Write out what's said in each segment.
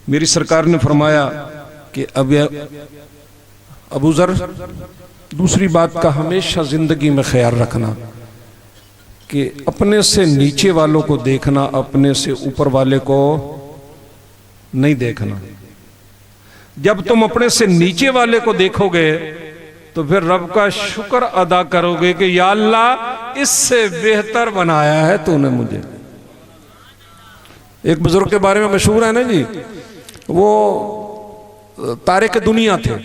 میری سرکار نے فرمایا کہ ابو ذر دوسری بات کا ہمیشہ زندگی میں خیال رکھنا کہ اپنے سے نیچے والوں کو دیکھنا، اپنے سے اوپر والے کو نہیں دیکھنا۔ جب تم اپنے سے نیچے والے کو دیکھو گے تو پھر رب کا شکر ادا کرو گے کہ یا اللہ اس سے بہتر بنایا ہے تو نے مجھے۔ ایک بزرگ کے بارے میں مشہور ہے نا جی، وہ تارک دنیا تھے،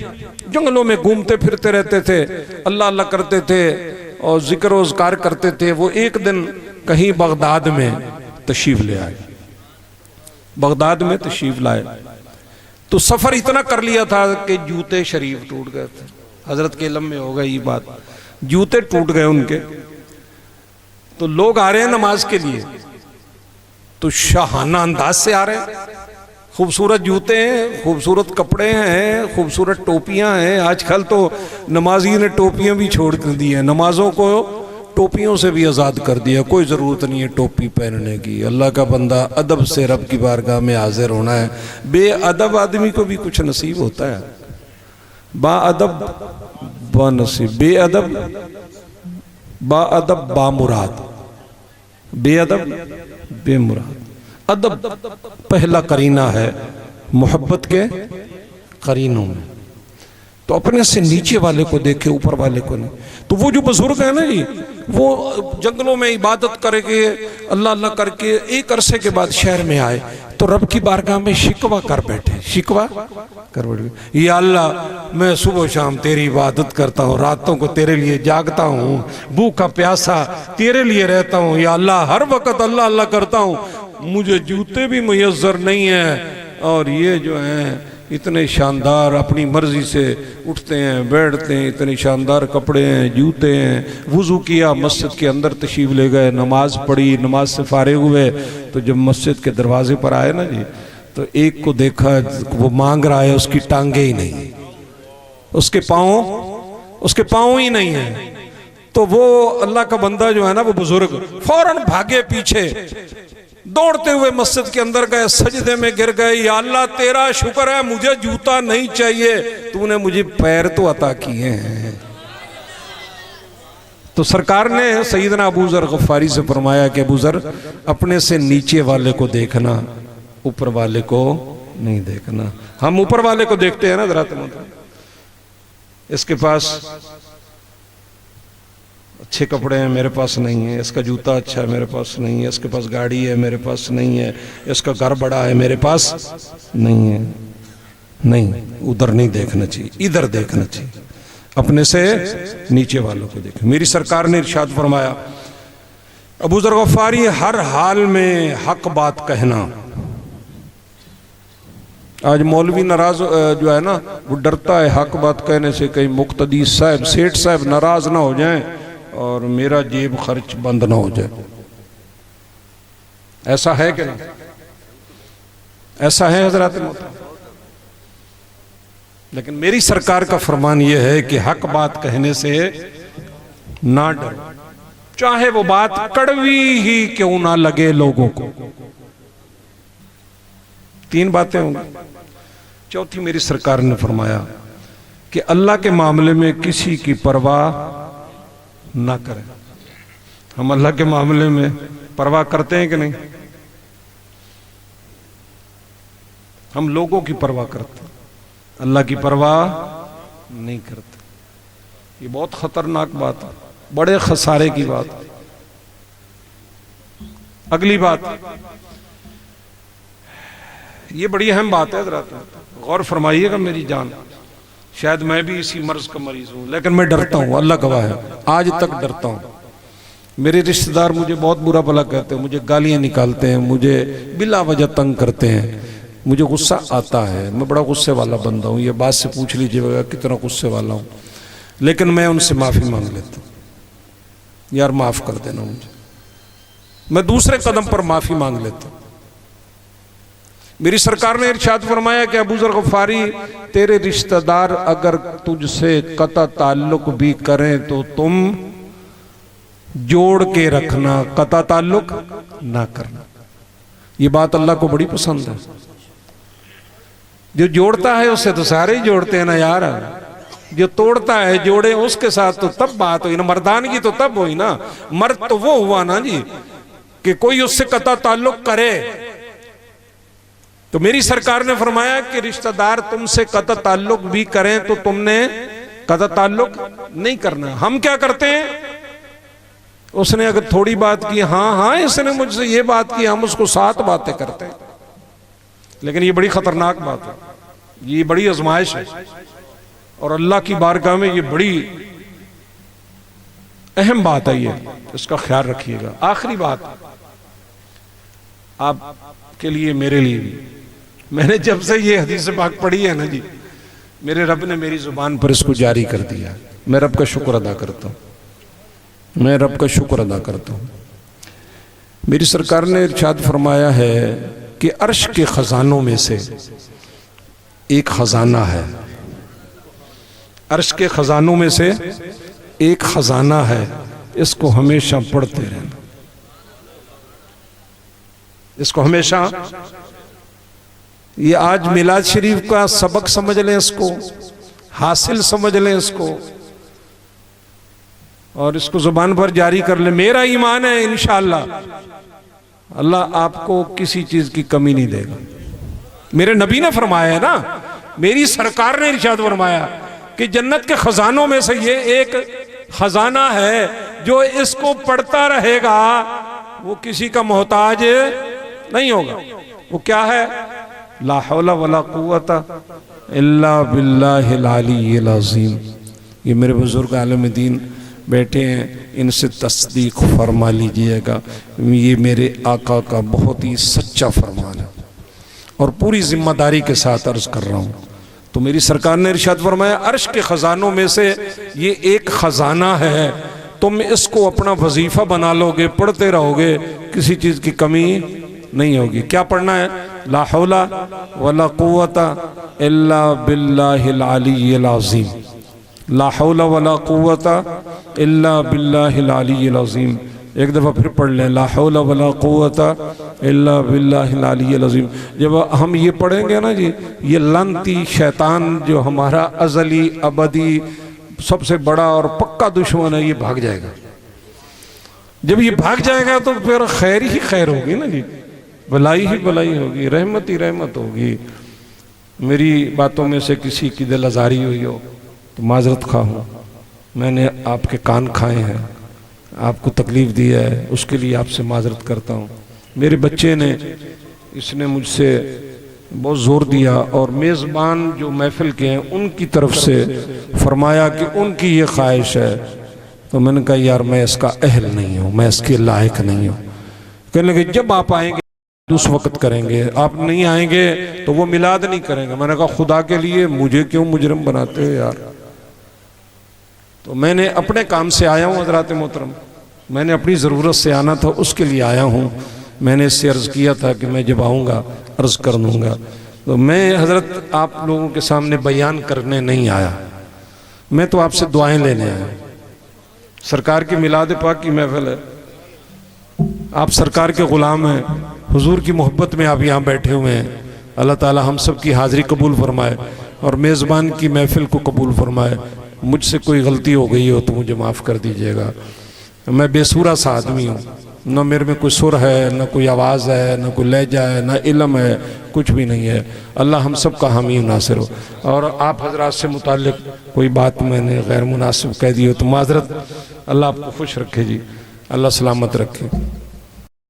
جنگلوں میں گھومتے پھرتے رہتے تھے، اللہ اللہ کرتے تھے اور ذکر و اذکار کرتے تھے۔ وہ ایک دن کہیں بغداد میں تشریف لے آئے، بغداد میں تشریف لائے تو سفر اتنا کر لیا تھا کہ جوتے شریف ٹوٹ گئے تھے۔ حضرت کے علم میں ہو گئی یہ بات، جوتے ٹوٹ گئے ان کے۔ تو لوگ آ رہے ہیں نماز کے لیے تو شاہانہ انداز سے آ رہے ہیں، خوبصورت جوتے ہیں، خوبصورت کپڑے ہیں، خوبصورت ٹوپیاں ہیں۔ آج کل تو نمازی نے ٹوپیاں بھی چھوڑ کر دی ہیں، نمازوں کو ٹوپیوں سے بھی آزاد کر دیا، کوئی ضرورت نہیں ہے ٹوپی پہننے کی۔ اللہ کا بندہ ادب سے رب کی بارگاہ میں حاضر ہونا ہے۔ بے ادب آدمی کو بھی کچھ نصیب ہوتا ہے، با ادب با نصیب، بے ادب با ادب با مراد، بے ادب بے مراد۔ ادب پہلا قرینہ ہے محبت کے قرینوں میں۔ تو اپنے سے نیچے والے کو دیکھے، اوپر والے کو نہیں۔ تو وہ جو بزرگ ہیں نا جی، وہ جنگلوں میں عبادت کر کے اللہ اللہ کر کے ایک عرصے کے بعد شہر میں آئے تو رب کی بارگاہ میں شکوہ کر بیٹھے، شکوہ کر بیٹھے، یا اللہ میں صبح و شام تیری عبادت کرتا ہوں، راتوں کو تیرے لیے جاگتا ہوں، بھوکا پیاسا تیرے لیے رہتا ہوں، یا اللہ ہر وقت اللہ اللہ کرتا ہوں، مجھے جوتے بھی میسر نہیں ہیں، اور یہ جو ہیں اتنے شاندار اپنی مرضی سے اٹھتے ہیں بیٹھتے ہیں، اتنے شاندار کپڑے ہیں، جوتے ہیں، وضو کیا، مسجد کے اندر تشریف لے گئے، نماز پڑھی، نماز سے فارغ ہوئے تو جب مسجد کے دروازے پر آئے نا جی تو ایک کو دیکھا وہ مانگ رہا ہے، اس کی ٹانگیں ہی نہیں، اس کے پاؤں ہی نہیں ہیں۔ تو وہ اللہ کا بندہ جو ہے نا، وہ بزرگ فوراً بھاگے پیچھے، دوڑتے ہوئے مسجد کے اندر گئے، سجدے میں گر گئے، یا اللہ تیرا شکر ہے مجھے جوتا نہیں چاہیے، تو نے مجھے پیر تو عطا کیے ہیں۔ تو سرکار نے سیدنا ابو ذر غفاری سے فرمایا کہ ابو ذر اپنے سے نیچے والے کو دیکھنا، اوپر والے کو نہیں دیکھنا۔ ہم اوپر والے کو دیکھتے ہیں نا حضرات، اس کے پاس اچھے کپڑے ہیں میرے پاس نہیں ہیں، اس کا جوتا اچھا ہے میرے پاس نہیں ہے، اس کے پاس گاڑی ہے میرے پاس نہیں ہے، اس کا گھر بڑا ہے میرے پاس نہیں ہے۔ نہیں، ادھر نہیں دیکھنا چاہیے، ادھر دیکھنا چاہیے، اپنے سے نیچے والوں کو دیکھیں۔ میری سرکار نے ارشاد فرمایا ابو ذر غفاری ہر حال میں حق بات کہنا۔ آج مولوی ناراض جو ہے نا، وہ ڈرتا ہے حق بات کہنے سے، کہیں مقتدی صاحب سیٹھ صاحب ناراض نہ ہو جائیں اور میرا جیب خرچ بند نہ ہو جائے۔ ایسا ہے کہ نہیں؟ ایسا ہے حضرات محترم؟ لیکن میری سرکار کا فرمان یہ ہے کہ حق بات کہنے سے نہ ڈرو، چاہے وہ بات کڑوی ہی کیوں نہ لگے لوگوں کو۔ تین باتیں ہوں گی۔ چوتھی میری سرکار نے فرمایا کہ اللہ کے معاملے میں کسی کی پرواہ نہ کریں۔ ہم اللہ کے معاملے میں پرواہ کرتے ہیں کہ نہیں؟ ہم لوگوں کی پرواہ کرتے ہیں، اللہ کی پرواہ نہیں کرتے۔ یہ بہت خطرناک بات ہے، بڑے خسارے کی بات ہے۔ اگلی بات، یہ بڑی اہم بات ہے حضرات، غور فرمائیے گا میری جان۔ شاید میں بھی اسی مرض کا مریض ہوں، لیکن میں ڈرتا ہوں، اللہ گواہ ہے، آج تک ڈرتا ہوں۔ میرے رشتہ دار مجھے بہت برا بھلا کہتے ہیں، مجھے گالیاں نکالتے ہیں، مجھے بلا وجہ تنگ کرتے ہیں، مجھے غصہ آتا ہے، میں بڑا غصے والا بندہ ہوں، یہ بات سے پوچھ لیجئے گا کتنا غصے والا ہوں، لیکن میں ان سے معافی مانگ لیتا ہوں، یار معاف کر دینا مجھے، میں دوسرے قدم پر معافی مانگ لیتا ہوں۔ میری سرکار نے ارشاد فرمایا کہ ابو ذر غفاری تیرے رشتہ دار اگر تجھ سے قطع تعلق بھی کریں تو تم جوڑ کے رکھنا، قطع تعلق نہ کرنا۔ یہ بات اللہ کو بڑی پسند ہے۔ جو جوڑتا ہے اس سے تو سارے ہی جوڑتے ہیں نا یار، جو توڑتا ہے جوڑے اس کے ساتھ تو تب بات ہوئی نا، مردانگی تو تب ہوئی نا، مرد تو وہ ہوا نا جی کہ کوئی اس سے قطع تعلق کرے۔ تو میری سرکار نے فرمایا کہ رشتہ دار تم سے قطع تعلق بھی کریں تو تم نے قطع تعلق نہیں کرنا۔ ہم کیا کرتے ہیں، اس نے اگر تھوڑی بات کی، ہاں اس نے مجھ سے یہ بات کی، ہم اس کو 7 باتیں کرتے ہیں، لیکن یہ بڑی خطرناک بات ہے، یہ بڑی آزمائش ہے، اور اللہ کی بارگاہ میں یہ بڑی اہم بات ہے، یہ اس کا خیال رکھیے گا۔ آخری بات آپ کے لیے، میرے لیے بھی، میں نے جب سے یہ حدیث پاک پڑھی ہے نا جی، میرے رب نے میری زبان پر اس کو جاری کر دیا، میں رب کا شکر ادا کرتا ہوں، میں رب کا شکر ادا کرتا ہوں۔ میری سرکار نے ارشاد فرمایا ہے کہ عرش کے خزانوں میں سے ایک خزانہ ہے، عرش کے خزانوں میں سے ایک خزانہ ہے، اس کو ہمیشہ پڑھتے رہنا، اس کو ہمیشہ۔ یہ آج میلاد شریف کا سبق سمجھ لیں، اس کو حاصل سمجھ لیں، اس کو، اور اس کو زبان پر جاری کر لیں۔ میرا ایمان ہے انشاءاللہ اللہ آپ کو کسی چیز کی کمی نہیں دے گا۔ میرے نبی نے فرمایا ہے نا، میری سرکار نے ارشاد فرمایا کہ جنت کے خزانوں میں سے یہ ایک خزانہ ہے، جو اس کو پڑھتا رہے گا وہ کسی کا محتاج نہیں ہوگا۔ وہ کیا ہے؟ لا حول ولا قوت الا باللہ العلی العظیم۔ یہ میرے بزرگ عالم دین بیٹھے ہیں، ان سے تصدیق فرما لیجئے گا، یہ میرے آقا کا بہت ہی سچا فرمان ہے، اور پوری ذمہ داری کے ساتھ عرض کر رہا ہوں۔ تو میری سرکار نے ارشاد فرمایا عرش کے خزانوں میں سے یہ ایک خزانہ ہے، تم اس کو اپنا وظیفہ بنا لو گے، پڑھتے رہو گے، کسی چیز کی کمی نہیں ہوگی۔ کیا پڑھنا ہے؟ لا حول ولا قوت الا باللہ العلی العظیم، لا حول ولا قوت الا باللہ العلی العظیم۔ ایک دفعہ پھر پڑھ لیں، لا حول ولا قوت الا باللہ العلی العظیم۔ جب ہم یہ پڑھیں گے نا جی، یہ لعنتی شیطان جو ہمارا ازلی ابدی سب سے بڑا اور پکا دشمن ہے، یہ بھاگ جائے گا۔ جب یہ بھاگ جائے گا تو پھر خیر ہی خیر ہوگی نا جی، بھلائی ہی بھلائی ہوگی، رحمت ہی رحمت ہوگی۔ میری باتوں میں سے کسی کی دل آزاری ہوئی ہو تو معذرت خواہ ہوں، میں نے آپ کے کان کھائے ہیں، آپ کو تکلیف دی ہے، اس کے لیے آپ سے معذرت کرتا ہوں۔ میرے بچے نے، اس نے مجھ سے بہت زور دیا، اور میزبان جو محفل کے ہیں ان کی طرف سے فرمایا کہ ان کی یہ خواہش ہے، تو میں نے کہا یار میں اس کا اہل نہیں ہوں، میں اس کے لائق نہیں ہوں۔ کہنے لگے جب آپ آئیں گے اس وقت کریں گے، آپ نہیں آئیں گے تو وہ میلاد نہیں کریں گے۔ میں نے کہا خدا کے لیے مجھے کیوں مجرم بناتے ہیں یار؟ تو میں نے اپنے کام سے آیا ہوں حضرات محترم، میں نے اپنی ضرورت سے آنا تھا، اس کے لیے آیا ہوں۔ میں نے اس سے عرض کیا تھا کہ میں جب آؤں گا عرض کر دوں گا، تو میں حضرت آپ لوگوں کے سامنے بیان کرنے نہیں آیا، میں تو آپ سے دعائیں لینے آیا۔ سرکار کی میلاد پاک کی محفل ہے، آپ سرکار کے غلام ہیں، حضور کی محبت میں آپ یہاں بیٹھے ہوئے ہیں۔ اللہ تعالی ہم سب کی حاضری قبول فرمائے اور میزبان کی محفل کو قبول فرمائے۔ مجھ سے کوئی غلطی ہو گئی ہو تو مجھے معاف کر دیجئے گا، میں بے سورہ سا آدمی ہوں، نہ میرے میں کوئی سر ہے، نہ کوئی آواز ہے، نہ کوئی لہجہ ہے، نہ علم ہے، کچھ بھی نہیں ہے۔ اللہ ہم سب کا حامی ناصر ہو۔ اور آپ حضرات سے متعلق کوئی بات میں نے غیر مناسب کہہ دی ہو تو معذرت۔ اللہ آپ کو خوش رکھے جی، اللہ سلامت رکھے۔